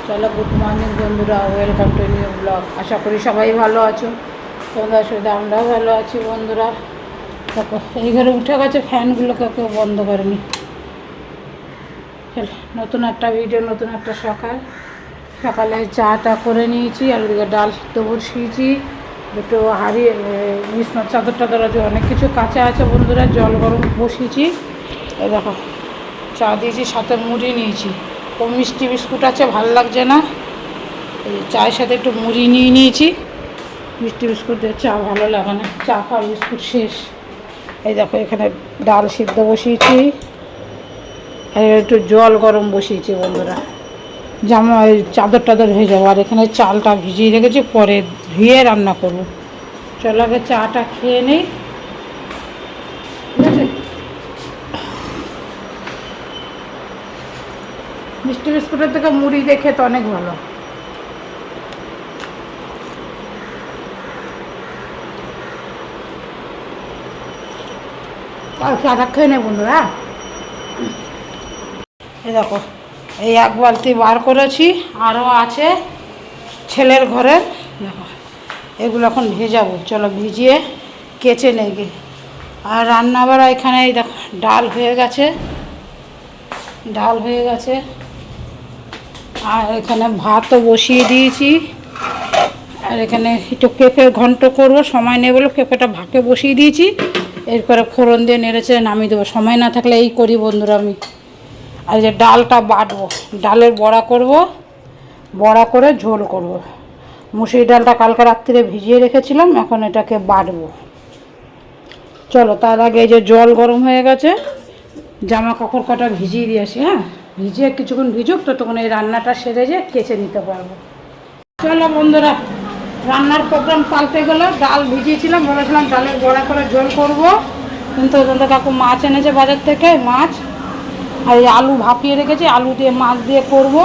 চলো, good morning বন্ধুরা, welcome to new blog. আশা করি সবাই ভালো আছো। তোমাদের সাথে আমরাও ভালো আছি বন্ধুরা। দেখো, এই ঘরে উঠে গেছে, ফ্যানগুলোকে কেউ বন্ধ করেনি। চলো, নতুন একটা ভিডিও, নতুন একটা সকালে চাটা করে নিয়েছি, আর ওদিকে ডাল সিদ্ধ বসিয়েছি। দুটো হারিয়ে বিছনার চাদর টাদর আছে, অনেক কিছু কাঁচা আছে বন্ধুরা। জল গরম বসিয়েছি, এই দেখো চা দিয়েছি, সাথে মুড়ি নিয়েছি। ও মিষ্টি বিস্কুট আছে, ভালো লাগছে না, এই চায়ের সাথে একটু মুড়ি নিয়ে নিয়েছি। মিষ্টি বিস্কুট দিয়ে চা ভালো লাগে না, চা খাওয়া বিস্কুট শেষ। এই দেখো এখানে ডাল সিদ্ধ বসিয়েছি, আর একটু জল গরম বসিয়েছি বন্ধুরা। জামা ওই চাদর টাদর হয়ে যাবো, আর এখানে চালটা ভিজিয়ে রেখেছি, পরে ধুয়ে রান্না করবো। চলো আগে চাটা খেয়ে নেই, ঠিক আছে। মিষ্টি বিস্কুটের থেকে মুড়ি দেখে তো অনেক ভালো। আর চাটা খেয়ে নেই বন্ধুরা। এই দেখো, এই এক বালতি বার করেছি, আরও আছে ছেলের ঘরে। দেখো এগুলো এখন ভেজাবো, চলো ভিজিয়ে কেচে নেই গে। আর রান্নাবাড়া এখানে এই দেখো ডাল হয়ে গেছে, আর এখানে ভাতও বসিয়ে দিয়েছি। আর এখানে একটু পেঁপে ঘন্ট করবো, সময় নেই বলে পেঁপেটা ভাকে বসিয়ে দিয়েছি। এরপরে ফোড়ন দিয়ে নেড়েছে নামিয়ে দেবো, সময় না থাকলে এই করি বন্ধুরা আমি। আর যে ডালটা বাটবো, ডালের বড়া করব, বড়া করে ঝোল করব। মুসুরি ডালটা কালকে রাত্রিরে ভিজিয়ে রেখেছিলাম, এখন এটাকে বাটবো। চলো তার আগে এই যে জল গরম হয়ে গেছে, জামা কাপড় কটা ভিজিয়ে দিয়ে আসি। হ্যাঁ, ভিজিয়ে কিছুক্ষণ ভিজুক, তো তখন এই রান্নাটা সেরে যে কেচে নিতে পারবো। চলো বন্ধুরা, রান্নার প্রোগ্রাম পাল্টে গেলো। ডাল ভিজিয়েছিলাম, বলেছিলাম ডালের বড়া করে ঝোল করব, কিন্তু ওদের কাকু মাছ এনেছে বাজার থেকে, মাছ আর এই আলু ভাপিয়ে রেখেছি, আলু দিয়ে মাছ দিয়ে করব।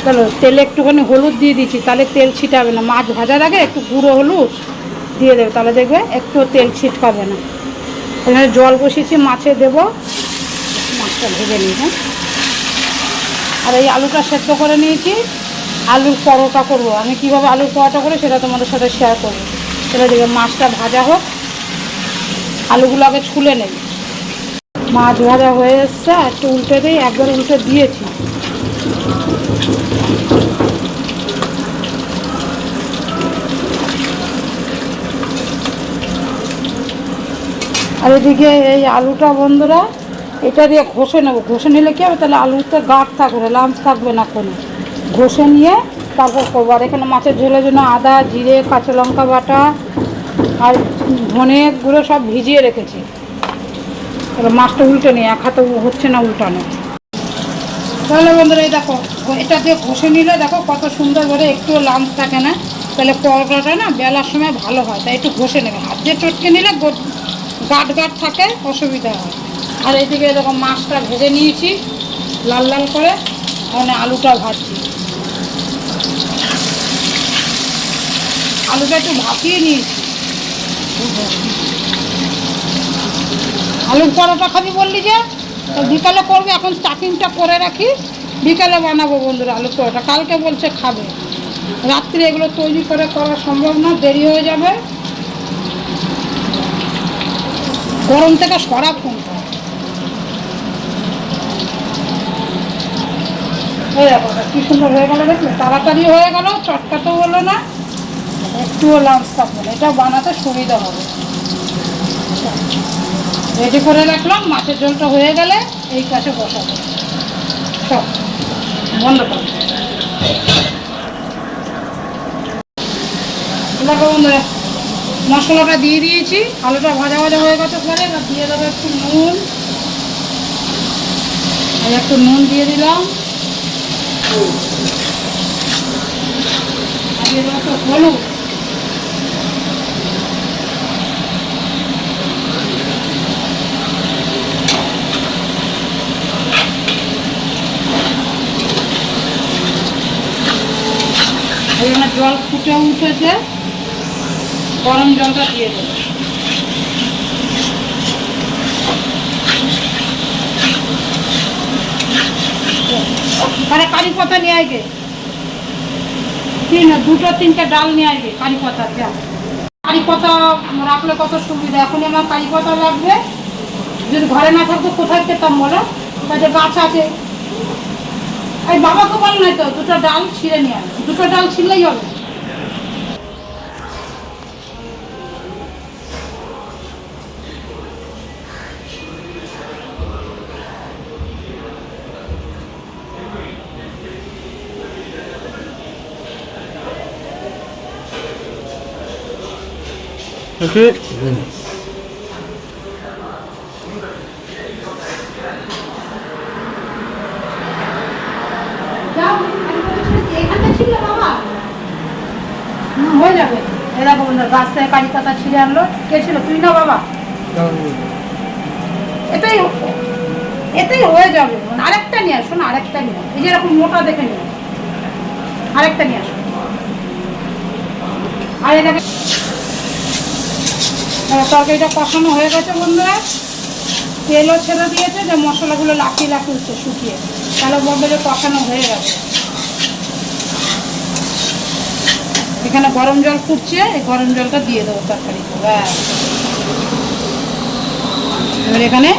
চলো তেলে একটুখানি হলুদ দিয়ে দিচ্ছি, তাহলে তেল ছিটাবে না। মাছ ভাজার আগে একটু গুঁড়ো হলুদ দিয়ে দেবে, তাহলে দেখবে একটু তেল ছিটকাবে না। এখানে জল বসিয়েছি, মাছে দেবো, মাছটা ভেজে নিই। হ্যাঁ, আর এই আলুটা সেদ্ধ করে নিয়েছি, আলুর পরোটা করবো। আমি কীভাবে আলুর পরোটা করি সেটা তোমাদের সাথে শেয়ার করবো। সেটা দেখবে মাছটা ভাজা হোক, আলুগুলো আগে ছুলে নেই। মাছ ভাজা হয়ে এসছে, একটু উল্টে দিই, একবার উল্টে দিয়েছি। আর এদিকে এই আলুটা বন্ধুরা এটা দিয়ে ঘষে নেবো। ঘষে নিলে কী হবে, তাহলে আলুতে গাঢ় থাকবে, লাঞ্চ থাকবে না কোনো। ঘষে নিয়ে তারপর করবো। আর এখানে মাছের ঝোলের জন্য আদা, জিরে, কাঁচা লঙ্কা বাটা আর ধনে গুঁড়ো সব ভিজিয়ে রেখেছি। তাহলে মাছটা উল্টে নিই, এক হাতে হচ্ছে না উল্টানো। তাহলে বন্ধুরা এই দেখো, এটা দিয়ে ঘষে নিলে দেখো কত সুন্দর করে, একটুও লাঞ্চ থাকে না। তাহলে পরোটাটা না বেলার সময় ভালো হয়, তাই একটু ঘষে নেবে। হাত দিয়ে চটকে নিলে গাঁট থাকে, অসুবিধা হয়। আর এইদিকে এরকম মাছটা ভেজে নিয়েছি লাল লাল করে, মানে আলুটা ভাজছি। আলুটা একটু ভাপিয়ে নিয়েছি। আলুর পরোটা খাবি বললি যে, তো বিকালে করবি, এখন স্টাফিংটা করে রাখি, বিকালে বানাবো বন্ধুরা আলুর পরোটা। কালকে বলছে খাবে, রাত্রে এগুলো তৈরি করে করা সম্ভব না, দেরি হয়ে যাবে। গরম থেকে সরা ফোনটা হয়ে যাবো, কী সুন্দর হয়ে গেলো দেখলে, তাড়াতাড়ি হয়ে গেল, চটকাতেও হলো না, একটুও লাঞ্চ থাকবে না। এটা বানাতে সুবিধা হবে। রেডি করে রাখলাম, মাছের ঝোলটা হয়ে গেলে এই পাশে বসাবো। সব বন্ধ করো। দেখো বন্ধুরা, মশলাটা দিয়ে দিয়েছি, আলুটা ভাজা ভাজা হয়ে গেছে পরে। এবার দিয়ে দেবো একটু নুন, আর একটু নুন দিয়ে দিলাম, আর দিয়ে দেবো একটু হলুদ। এখানে জল ফুটে উঠেছে, গরম জলটা দিয়ে দেবো। মানে কারি পাতা নিয়ে আগে ঠিক না, 2-3টে ডাল নিয়ে আসবে কারি পাতা। যা কারি পাতা রাখলে কত সুবিধা। এখনই আমার কারি পাতা লাগবে, যদি ঘরে না থাকতো কোথায় পেতাম বলো? কাজে গাছ আছে। এই বাবাকে বল নাই তো 2টো ডাল ছিঁড়ে নিয়ে আসবে, 2টো ডাল ছিঁড়লেই হবে। Okay. হয়ে যাবে। এরকম রাস্তায় কারি পাতা ছিঁড়ে আনলো, কে ছিল? তুই না বাবা? এটাই এটাই হয়ে যাবে। আরেকটা নিয়ে আসো না, আরেকটা নিয়ে আসো। এই যে এরকম মোটা দেখে নিয়ে আরেকটা নিয়ে আসো। আর এটাকে তরকারিটা কষানো হয়ে গেছে বন্ধুরা, তেলও ছেড়ে দিয়েছে, যে মশলাগুলো লাফিয়ে লাফিয়ে উঠছে শুকিয়ে, তাহলে বলবে যে কষানো হয়ে গেছে। এখানে গরম জল ফুটছে, এই গরম জলটা দিয়ে দেবো তরকারি। এবার এখানে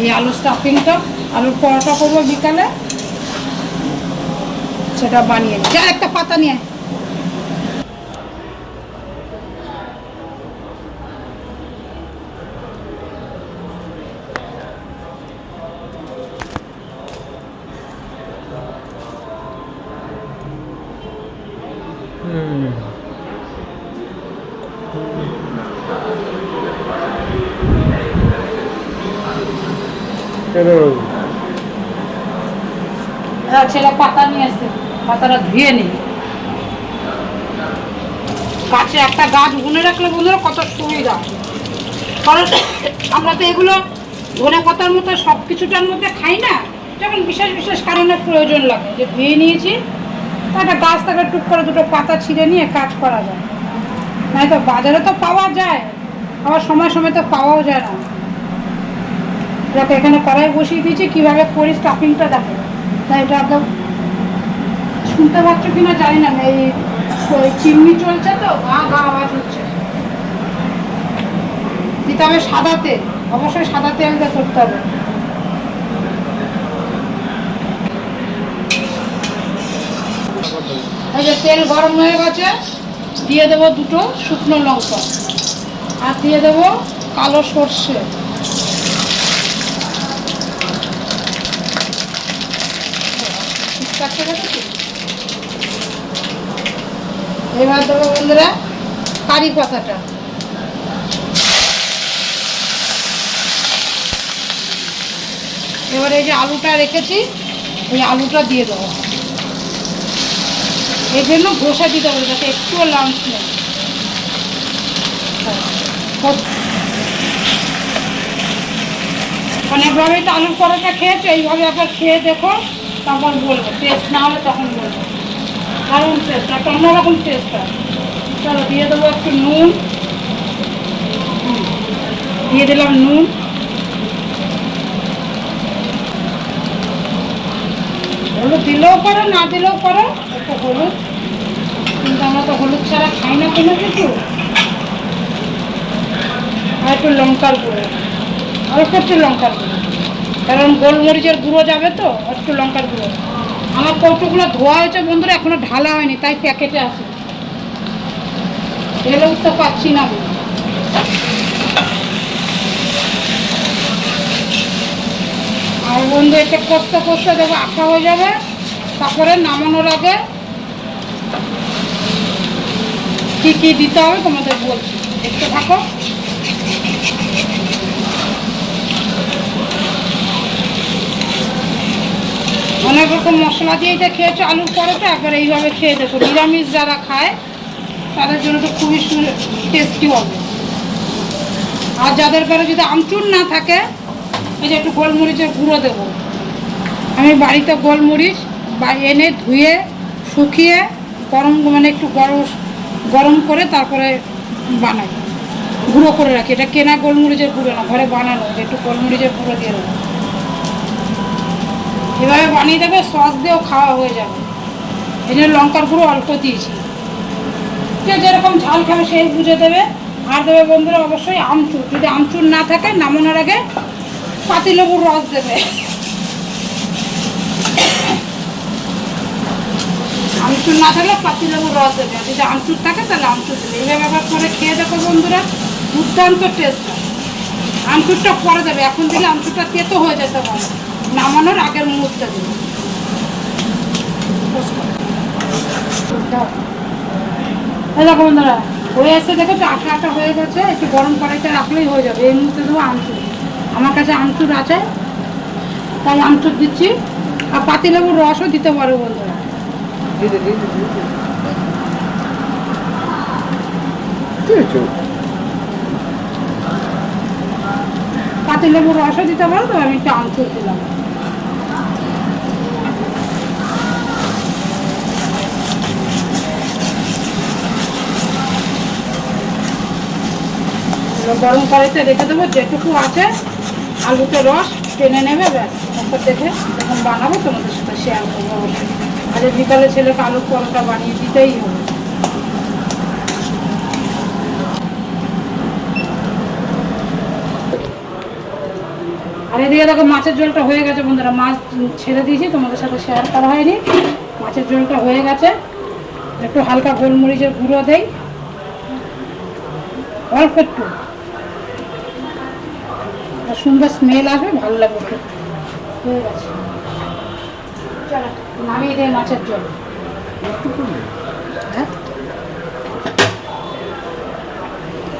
এই আলু স্টাফিংটা, আলুর পরোটা করবো বিকালে, সেটা বানিয়ে নিই। যা একটা পাতা নিয়ে। ছেলে পাতা নিয়ে আসছে, পাতাটা ধুয়ে নিই। গাছে একটা গাছ বুনে রাখলে বন্ধুরা কত সুবিধা। কারণ আমরা তো এগুলো ধনে পাতার মতো সব কিছুটার মধ্যে খাই না, যখন বিশেষ বিশেষ কারণে প্রয়োজন লাগে, যে ধুয়ে নিয়েছি, তা একটা গাছ থেকে টুক করে 2টো পাতা ছিঁড়ে নিয়ে কাজ করা যায়। নাই তো বাজারে তো পাওয়া যায়, আবার সময় সময় তো পাওয়াও যায় না। দেখো এখানে কড়াই বসিয়ে দিয়েছি, কীভাবে করি স্টাফিংটা দেখো। তাই এটা একদম শুনতে পাচ্ছ কিনা জানি না, এই চিমনি চলছে তো, গা গা আওয়াজ হচ্ছে। দিতে হবে সাদা তেল, অবশ্যই সাদা তেল দিয়ে করতে হবে। এই যে তেল গরম হয়ে গেছে, দিয়ে দেবো 2টো শুকনো লঙ্কা, আর দিয়ে দেবো কালো সর্ষে, এবার দেবো বন্ধুরা কারি পাতাটা। এবার এই যে আলুটা রেখেছি, এই আলুটা দিয়ে দেবো। এই জন্য ঘষা দিতে হবে যাতে একটুও লাঞ্চ নেই। অনেকভাবেই তো আলুর পরোটা খেয়েছো, এইভাবে একবার খেয়ে দেখো, তারপর বলবো। টেস্ট না হলে তখন বলবো। দারুণ টেস্ট, একটা অন্যরকম টেস্ট হয়। চলো দিয়ে দেবো একটু নুন, দিয়ে দিলাম নুন, হলুদ দিলেও করো, না দিলেও করো, একটু হলুদ, কিন্তু আমরা তো হলুদ ছাড়া খাই না কোনো কিছু। আর একটু লঙ্কার গুঁড়ো, অল্প একটু লঙ্কার গুঁড়ো, কারণ গোলমরিচের গুঁড়ো যাবে তো, একটু লঙ্কার গুঁড়ো। আমার কৌটোগুলো ধোয়া হয়েছে বন্ধুরা, এখনো ঢালা হয়নি, তাই প্যাকেটে আছে, ঢেলে উঠতে পারছি না। আর বন্ধু এটা কষতে কষতে দেবো, আঠা হয়ে যাবে। তারপরে নামানোর আগে কী কী দিতে হবে তোমাদের বলছি, দেখতে থাকো। অনেক রকম মশলা দিয়ে এটা খেয়েছো আলুর পরোটা, একবার এইভাবে খেয়ে দেখো। নিরামিষ যারা খায় তাদের জন্য তো খুবই টেস্টি হবে। আর যাদের ঘরে যদি আমচুর না থাকে, এই যে একটু গোলমরিচের গুঁড়ো দেবো। আমি বাড়িতে গোলমরিচ এনে ধুয়ে শুকিয়ে গরম, মানে একটু গরম করে তারপরে বানাই, গুঁড়ো করে রাখি। এটা কেনা গোলমরিচের গুঁড়ো না, ঘরে বানানো, একটু গোলমরিচের গুঁড়ো দিয়ে দেবো। এভাবে বানিয়ে দেবে, সস দিয়েও খাওয়া হয়ে যাবে। এই জন্য লঙ্কার গুঁড়ো অল্প দিয়েছি। যে যেরকম ঝাল খাবে সেই বুঝে দেবে। আর দেবে বন্ধুরা অবশ্যই আমচুর, যদি আমচুর না থাকে নামানোর আগে পাতিলেবুর রস দেবে। আমচুর না থাকলে পাতিলেবুর রস দেবে, আর যদি আমচুর থাকে তাহলে আমচুর দেবে। এইভাবে আবার করে খেয়ে দেখো বন্ধুরা, দুর্দান্ত টেস্ট হয়। আমচুরটা পরে দেবে, এখন দিলে আমচুরটা তেতো হয়ে যেতে পারে, নামানোর আগের মুহূর্তে দেবে। দেখো বন্ধুরা হয়ে এসে দেখো তো আটা আটা হয়ে গেছে, একটু গরম কড়াইতে রাখলেই হয়ে যাবে। এই মুহূর্তে দেবো আমচুর, আমার কাছে আমচুর আছে তাই আমচুর দিচ্ছি। আর পাতিলেবুর রসও দিতে পারো বন্ধুরা। পাতিলেবুর রসও দিতে পারো, তো আমি একটু আমচুর দিলাম। গরম কড়াইতে রেখে দেবো, যেটুকু আছে আলুতে রস টেনে নেবে, ব্যাস। তারপর দেখে যখন বানাবো তোমাদের সাথে শেয়ার করবো অবশ্যই। আজ বিকালে ছেলেকে আলুর পরোটা বানিয়ে দিতেই হবে। আর এদিকে দেখো মাছের ঝোলটা হয়ে গেছে বন্ধুরা, মাছ ছেড়ে দিয়েছি, তোমাদের সাথে শেয়ার করা হয়নি। মাছের ঝোলটা হয়ে গেছে, একটু হালকা গোলমরিচের গুঁড়ো দেই, অল্প একটু, সুন্দর স্মেল আসবে, ভালো লাগবে খেতে। হয়ে গেছে, চলো নামিয়ে দেয় মাছের ঝোল। হ্যাঁ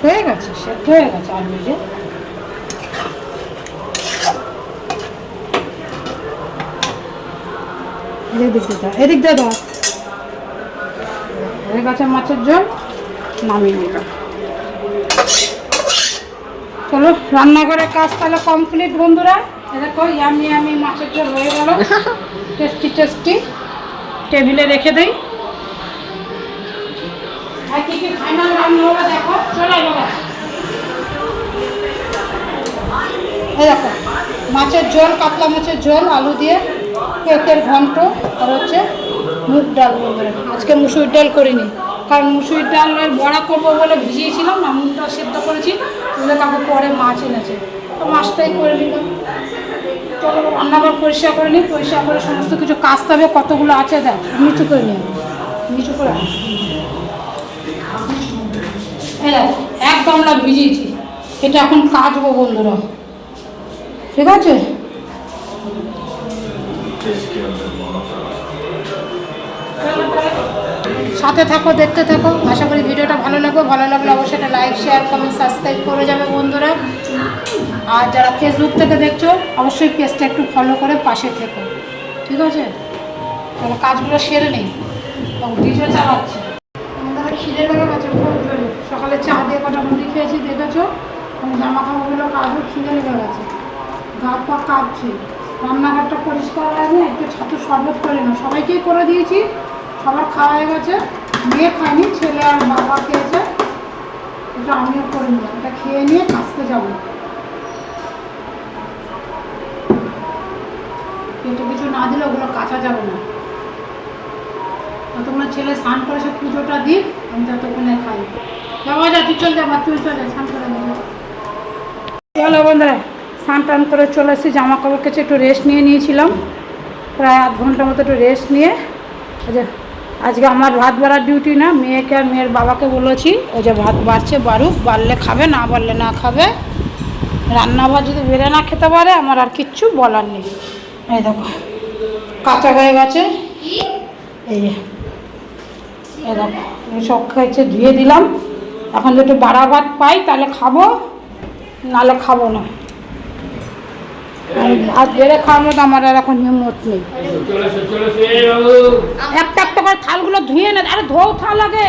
হয়ে গেছে, সেদ্ধ হয়ে গেছে আলু যে। এদিক দিয়ে দাও, হয়ে গেছে মাছের ঝোল, নামিয়ে নিলাম। চলো রান্নাঘরের কাজ তাহলে কমপ্লিট বন্ধুরা। দেখো ইয়ামি ইয়ামি মাছের ঝোল হয়ে গেল, টেস্টি টেস্টি। টেবিলে রেখে দেই। আর কি কি ফাইনাল রান্না হবে দেখো, চলে এলো। এই দেখো মাছের ঝোল, কাতলা মাছের ঝোল, আলু দিয়ে, পেঁপের ঘন্ট, আর হচ্ছে মুগ ডাল বন্ধুরা। আজকে মুসুর ডাল করিনি, কারণ মুসুর ডালের বড়া করবো বলে ভিজিয়েছিলাম না, মুগ ডাল সেদ্ধ করেছি, তাহলে তারপর পরে মাছ এনেছে, তো মাছটাই করে নিলাম। চলো রান্নাঘর পরিষ্কার করে নিই, পরিষ্কার করে সমস্ত কিছু কাচতে হবে, কতগুলো আছে দেখ, নিচু করে নিই, নিচু করে। এই দেখ এক গামলা ভিজিয়েছি, এটা এখন কাচবো বন্ধুরা, ঠিক আছে? সাথে থাকো, দেখতে থাকো, আশা করি ভিডিওটা ভালো লাগবে। ভালো লাগলে অবশ্যই একটা লাইক, শেয়ার, কমেন্ট, সাবস্ক্রাইব করে যাবে বন্ধুরা। আর যারা ফেসবুক থেকে দেখছো অবশ্যই পেজটা একটু ফলো করে পাশে থেকো, ঠিক আছে? তাহলে কাজগুলো সেরে নেই, ডিজে চালাচ্ছে। আমাদের খিদে লেগে গেছে খুব জোরে, সকালে চা দিয়ে কটা মুড়ি খেয়েছি দেখেছো, আমি জামা কাপড়গুলো কাজও খিদে লেগে গেছে, গা পা কাঁপছে। রান্নাঘরটা পরিষ্কার হয়নি, একটু ছাতুর শরবত করে না, সবাইকেই করে দিয়েছি, সবার খাওয়া হয়ে গেছে। মেয়ে খায়নি, ছেলে আর বাবা খেয়েছে, এটা আমিও করে নিলাম। এটা খেয়ে নিয়ে কাচতে যাবো, কিন্তু কিছু না দিলে ওগুলো কাচা যাবে না। ততক্ষণ ছেলে স্নান করে সে পুজোটা দিক, আমি ততক্ষণে খাই। বাবা যা, তুই চল, যাবা তুই চলে স্নান করে নেবে। চলো বন্ধুরা, স্নান টান করে চলে এসেছি, জামা কাপড় কেচে একটু রেস্ট নিয়ে নিয়েছিলাম, প্রায় আধ ঘন্টার মতো একটু রেস্ট নিয়ে। আজকে আমার ভাত বাড়ার ডিউটি না, মেয়েকে আর মেয়ের বাবাকে বলেছি, ওই যে ভাত বাড়ছে বাড়ুক, বাড়লে খাবে, না বাড়লে না খাবে। রান্না ভাত যদি বেড়ে না খেতে পারে আমার আর কিচ্ছু বলার নেই। এই দেখো কাঁচা হয়ে গেছে, এই যে এই দেখো সব খেয়েছে, ধুয়ে দিলাম। এখন যদি একটু বাড়া ভাত পাই তাহলে খাবো, নাহলে খাবো না। ভাত বেড়ে খাওয়ার মতো আমার আর এখন হিম্মত নেই। একটা একটা করে থালগুলো ধুয়ে নে, আরে ধোও থাল আগে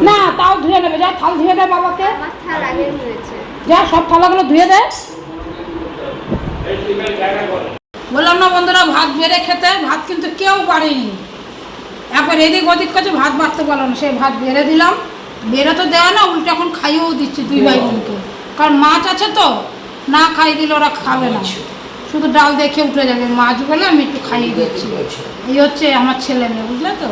না, তাও ধুয়ে নেবে, যা থাল ধুয়ে দেয় বাবাকে, যা সব থালাগুলো ধুয়ে দেয়। বললাম না বন্ধুরা, ভাত বেড়ে খেতে, ভাত কিন্তু কেউ পারেনি, একবার এদিক ওদিক কাছে ভাত বাড়তে পারলো না, সেই ভাত বেড়ে দিলাম। বেড়ে তো দেওয়া না, উল্টে এখন খাইয়েও দিচ্ছি দুই ভাই বোনকে, কারণ মাছ আছে তো, না খাই দিলে ওরা খাবে না, শুধু ডাল দেখে উঠে যাবে। মাছ বলে আমি একটু খাইয়ে দিচ্ছি। এই হচ্ছে আমার ছেলে মেয়ে, বুঝলে তো?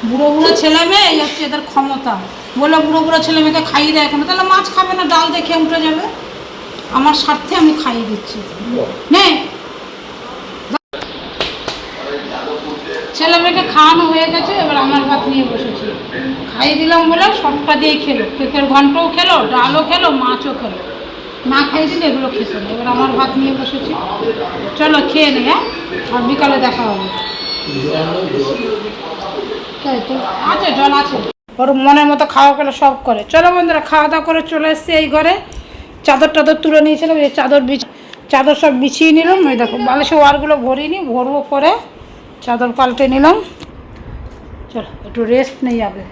বুড়ো বুড়ো ছেলে মেয়ে এই হচ্ছে এদের ক্ষমতা। বলে বুড়ো বুড়ো ছেলে মেয়েকে খাইয়ে দেয় কেন? তাহলে মাছ খাবে না, ডাল দেখে উঠে যাবে। আমার স্বার্থে আমি খাইয়ে দিচ্ছি। নে, ছেলে মেয়েকে খাওয়ানো হয়ে গেছে, এবার আমার ভাত নিয়ে বসেছি। খাইয়ে দিলাম বলে সবটা দিয়েই খেলো, পেঁপের ঘন্টও খেলো, ডালও খেলো, মাছও খেলো। না খাইয়ে দিলে এগুলো খেতো না। এবার আমার ভাত নিয়ে বসেছি। চলো খেয়ে নে, হ্যাঁ, আর বিকালে দেখা হবে। আছে জল আছে, ওর মনের মতো খাওয়া গেলে সব করে। চলো বন্ধুরা, খাওয়া দাওয়া করে চলে এসছি এই ঘরে। চাদর টাদর তুলে নিয়েছিলাম, এই চাদর সব বিছিয়ে নিলাম। ওই দেখো বালিশে ওয়ারগুলো ভরিনি, ভরবো পরে। চাদর পাল্টে নিলাম। চলো একটু রেস্ট নেই যাবে।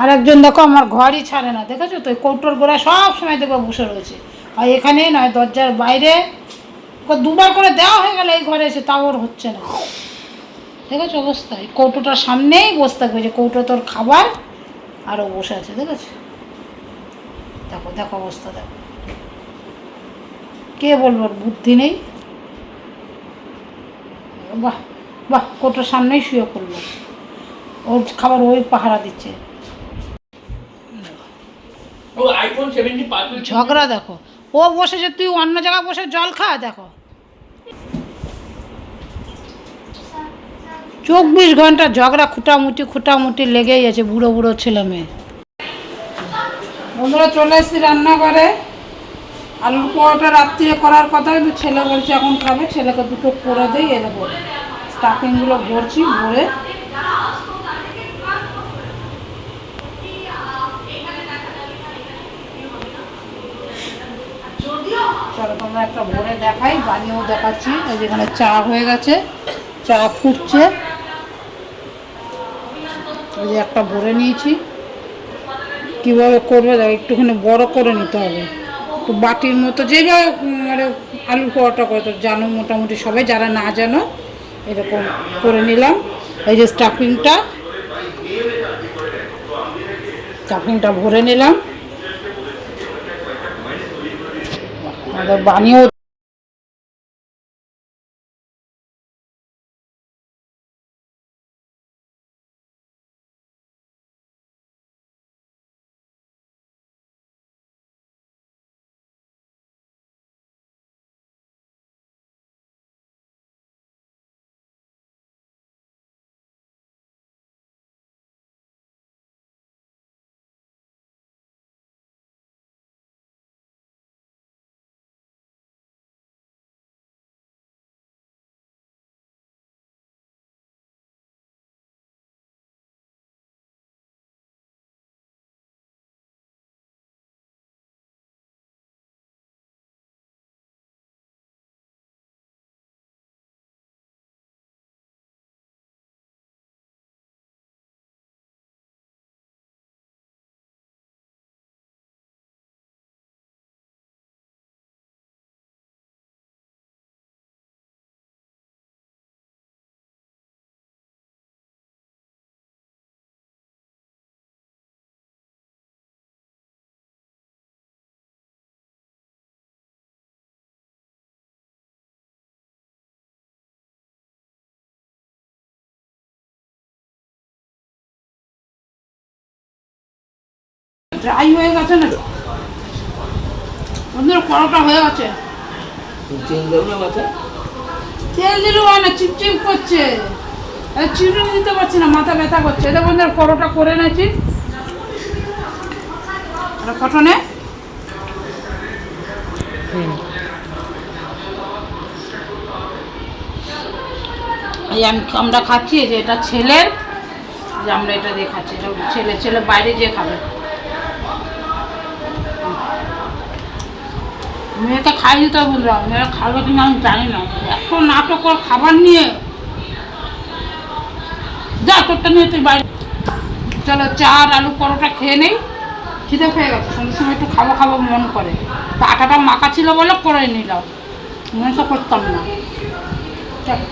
আর একজন দেখো আমার ঘরই ছাড়ে না, দেখেছো তো? কৌটোর গোড়া সব সময় দেখবো বসে রয়েছে। আর এখানে নয়, দরজার বাইরে। ওকে দুবার করে দেওয়া হয়ে গেল এই ঘরে এসে, তাও ওর হচ্ছে না। দেখেছো অবস্থা? এই কৌটোটার সামনেই বসে থাকবে, যে কৌটো তোর খাবার, আরও বসে আছে, দেখেছো? দেখো দেখো অবস্থা, দেখো। কে বলবো ওর বুদ্ধি নেই? বাহ বাহ, কৌটোর সামনেই শুয়ে পড়লো, ওর খাবার ওই পাহারা দিচ্ছে। ঝগড়া দেখো, ও বসেছে, তুই অন্য জায়গায় বসে জল খা। দেখো 24 ঘন্টা ঝগড়া, খুঁটামুটি লেগেই আছে, বুড়ো বুড়ো ছেলে মেয়ে। বন্ধুরা চলে এসেছি রান্নাঘরে। আলুর পরোটা রাত্রিরে করার কথা, কিন্তু ছেলে বলছে এখন খাবে। ছেলেকে দুটো করে দেই। এরকম স্টাফিংগুলো ভরছি, ভরে চলো তোমরা একটা ভরে দেখাই, বানিয়েও দেখাচ্ছি। এই যেখানে চা হয়ে গেছে, চা ফুটছে। এই যে একটা ভরে নিয়েছি। কীভাবে করবে দেখো, একটুখানি বড় করে নিতে হবে, একটু বাটির মতো, যেভাবে মানে আলুর পরোটা করে তো জানো মোটামুটি সবাই, যারা না জানো এরকম করে নিলাম। এই যে স্টাফিংটা ভরে নিলাম। বানিয়েও ড্রাই হয়ে গেছে না বন্ধুরা, পরোটা হয়ে গেছে। তেল দিলেও হয় না, চিপচিপ করছে। চিরুনি দিতে পারছি না, মাথা ব্যথা করছে। এটা বন্ধুরা পরোটা করে নিয়েছি কটনে। এই আমরা খাচ্ছি, যে এটা ছেলের, যে আমরা এটা দিয়ে খাচ্ছি। এটা ছেলে বাইরে যেয়ে খাবে। মেয়েকে খাই দিতে হবে বন্ধুরা, মেয়েরা খাবে কিনা আমি জানি না। এত নাটক ওর খাবার নিয়ে, যা তোরটা নিয়ে তুই বাইরে। চলো চা আর আলু পরোটা খেয়ে নেই, খিদে খেয়ে গেছে। সন্ধ্যের সময় একটু খাবো মন করে। তা আটাটা মাখা ছিল বলে করে নিলাম, মনে তো করতাম না। চলো।